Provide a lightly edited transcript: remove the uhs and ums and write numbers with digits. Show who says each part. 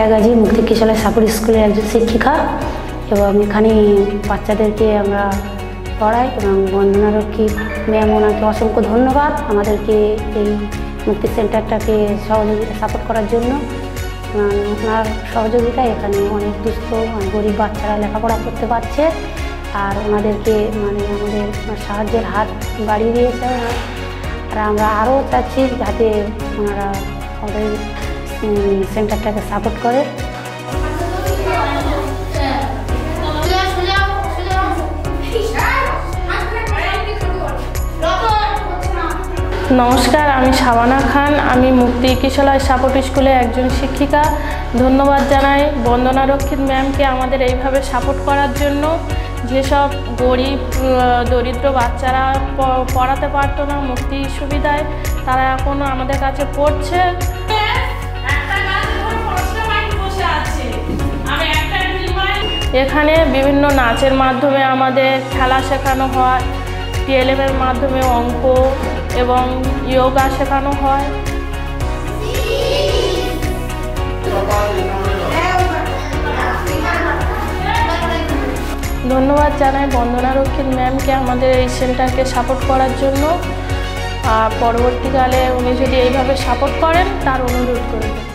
Speaker 1: ছায়া গাজী মুক্তি কিশোরী সাপুর স্কুলের একজন শিক্ষিকা এবং এখানে বাচ্চাদেরকে আমরা পড়াই এবং বন্দনারক্ষী ম্যাম ওনাকে অসংখ্য ধন্যবাদ আমাদেরকে এই মুক্তি সেন্টারটাকে সহযোগিতা সাপোর্ট করার জন্য। ওনার সহযোগিতায় এখানে অনেক দুস্থ গরিব বাচ্চারা লেখাপড়া করতে পারছে আর ওনাদেরকে আমাদের সাহায্যের হাত বাড়িয়ে দিয়েছে আর আমরা আরও চাচ্ছি যাতে ওনারা আমাদের সেন্টারটাকে সাপোর্ট করে।
Speaker 2: নমস্কার, আমি শাবানা খান। আমি মুক্তি কিশোরী সাপোর্ট স্কুলে একজন শিক্ষিকা। ধন্যবাদ জানাই বন্দনারক্ষী ম্যামকে আমাদের এইভাবে সাপোর্ট করার জন্য। যেসব গরিব দরিদ্র বাচ্চারা পড়াতে পারতো না মুক্তি সুবিধায়, তারা এখন আমাদের কাছে পড়ছে। এখানে বিভিন্ন নাচের মাধ্যমে আমাদের খেলা শেখানো হয়, টিএলএমের মাধ্যমে অঙ্ক এবং যোগা শেখানো হয়। ধন্যবাদ জানাই বন্দনারক্ষী ম্যামকে আমাদের এই সেন্টারকে সাপোর্ট করার জন্য। আর পরবর্তীকালে উনি যদি এইভাবে সাপোর্ট করেন তার অনুরোধ করবেন।